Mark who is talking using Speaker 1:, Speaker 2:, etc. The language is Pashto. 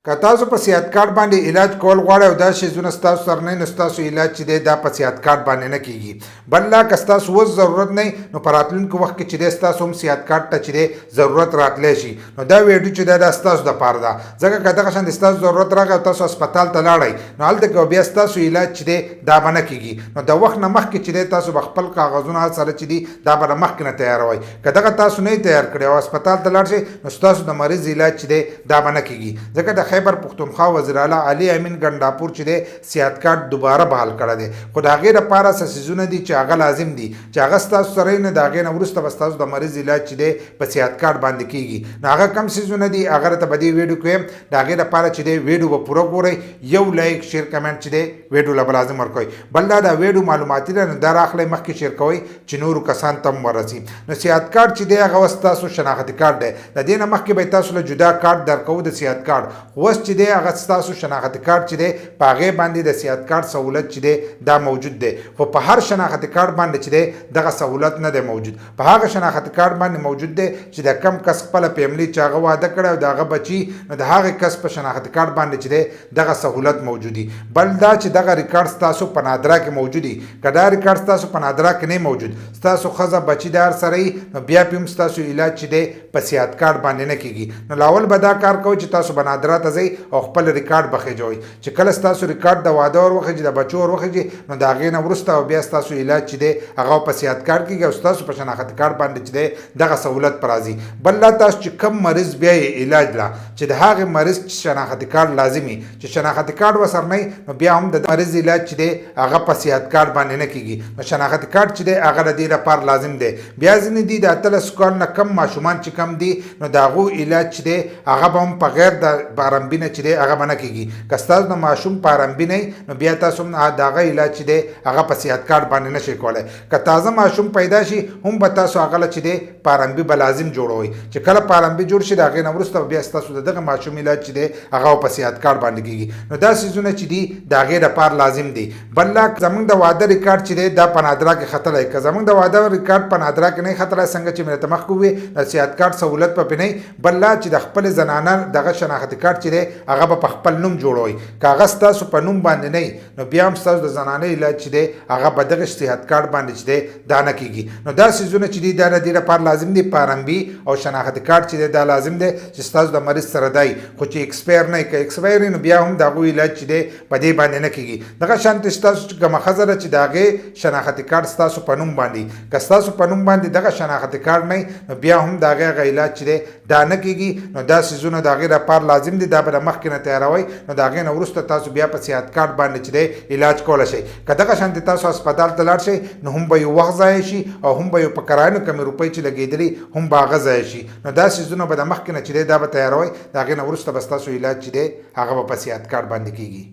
Speaker 1: که تاسو په صحت کارت باندې علاج کول غواړئ او دا شیزونه ستاسو سره نه وي نو ستاسو علاج چې دی دا په صحت کارت باندې نه کیږي. بل لا که ستاسو اوس ضرورت نه نو په راتلونکي وخت کې چې دی ستاسو هم صحت کارت ته چې دی ضرورت راتلی شي. نو دا ویډیو چې دی دا ستاسو دپاره ده، ځکه که دغه شان د ستاسو ضرورت راغی او تاسو هسپتال ته لاړئ نو هلته که بیا ستاسو علاج چې دی دا به نه کیږي. نو د وخت نه مخکې چې دی تاسو به خپل کاغذونه سره چې دي دا به د مخکې نه تیاروئ. که دغه تاسو نه تیار کړی او هسپتال ته لاړ شئ نو ستاسو د مریض علاج چې دی دا به نه کیږي. ځکه د خیبر پختونخوا وزیر علی امین ګنډاپور چې دی صحت کارت دوباره بحال کړی دی، خو د هغې دپاره څه څیزونه دي چې هغه لازم دي چې هغه ستاسو سره یې نه د هغې نه وروسته به ستاسو د مریض علاج چې دی په صحت کارت باندې کیږي. نو هغه کم څیزونه دي هغه راته به دې ویډیو کې وایم. د هغې دپاره چې دی ویډیو به پوره ګورئ، یو لایک شیر کمنټ چې دی ویډیو له به لازم ورکوئ. بل دا ویډیو معلوماتي ده نو دا راخلئ مخکې شیر کوئ چې نورو کسانو ته هم ورسي. نو صحت کارت چې دی هغه اوس ستاسو شناختي کارت دی. د دې نه مخکې به تاسو له جدا کارت درکوو د صحت کارت، خو اوس چې دی هغه ستاسو شناختي کارت چې دی په هغې باندې د صحت کارت سهولت چې دی دا موجود دی. خو په هر شناختي کارت باندې چې دی دغه سهولت نه دی موجود. په هغه شناختي کارت باندې موجود دی چې د کم کس خپله فیملي چې هغه واده کړی او د هغه بچي نو د هغې کس په شناختي کارت باندې چې دی دغه سهولت موجودي. بل دا چې دغه ریکارډ ستاسو په نادره کې موجودي. که دا ریکارډ ستاسو په نادره کې نه موجود، ستاسو ښځه بچي د هر سره نو بیا پې هم ستاسو علاج چې دی په صحت کارت باندې نه کیږي. نو لاول به دا کار کوئ چې تاسو به نادره ته ځئ او خپل ریکارډ به خېجوئ. چې کله ستاسو ریکارډ د واده ور وخېږي د بچو ور وخېږي نو د هغې نه وروسته او بیا ستاسو علاج چې دی هغه په صحت کارت کېږي او ستاسو په شناختي کارت باندې چې دی دغه سهولت په راځي. بل لا تاسو چې کم مریض بیایې علاج لا چې د هغې مریض شناختي کارت لازمي چې شناختي کارت ورسره نه نو بیا هم د مریض علاج چې دی هغه په صحت کارت باندې نه کېږي. نو شناختي کارت چې دی هغه د دې لپاره لازم دی. بیا ځینې دي د 18 کال نه کم ماشومان چې کم دي نو د هغو علاج چې دی هغه به هم په غیر د پارمبي نه چې دی هغه به نه کېږي. که ستاسو د ماشوم پارمبي نه نو بیا تاسو هم د هغه علاج چې دی هغه په صحت کارت باندې نه شئ کولی. که تازه ماشوم پیدا شي هم به تاسو هغه له چې دی پارمبي به لازم جوړوئ. چې کله پارمبي جوړ شي د هغې نه وروسته بیا ستاسو د دغه ماشوم علاج چې دی هغه په صحت کارت باندې کېږي. نو دا څیزونه چې دي د هغې دپاره لازم دي. بل لا زموږ د واده ریکارډ چې دی دا په نادره کې ختلی. که زموږ د واده ریکارډ په نادره کې نه ختلی څنګه چې مې درته مخکې وویل د صحت کارت سهولت په پې نه. بل لا چې د خپلې زنانه دغه شناختي کارت چې دی هغه به په خپل نوم جوړوئ. که هغه ستاسو په نوم باندې نه نو بیا هم ستاسو د زنانه علاج چې دی هغه په دغه صحت کارت باندې چې دی دا نه کېږي. نو دا څیزونه چې دي دا د دې لپاره لازم دي. پارمبي او شناختي کارت چې دی دا لازم دی چې ستاسو د مریض سره دی. خو چې اکسپایر نه که اکسپایر نو بیا هم د هغوی علاج چې دی په دې باندې نه کېږي. دغه شانتې ستاسو کومه ښځه ده چې د هغې شناختي کارت ستاسو په نوم باندې که ستاسو په نوم باندې دغه شناختي کارت نه نو بیا هم د هغې هغه علاج چې دی دا نه کېږي. نو دا څیزونه د هغې لپاره لازم دي. دا به د مخکې نه تیاروئ نو د هغې نه وروسته تاسو بیا په صحت کارت باندې چې دی علاج کولی شئ. که دغه شانتې تاسو هسپتال ته لاړ شئ نو هم به یو وخت ضایع شي او هم به یو په کرایانو کمې روپۍ چې لګېدلي هم به هغه ضایع شي. نو دا څیزونه به د مخکې نه چې دی دا به تیاروئ. د هغې نه وروسته به ستاسو علاج چې دی هغه به په صحت کارت باندې کېږي.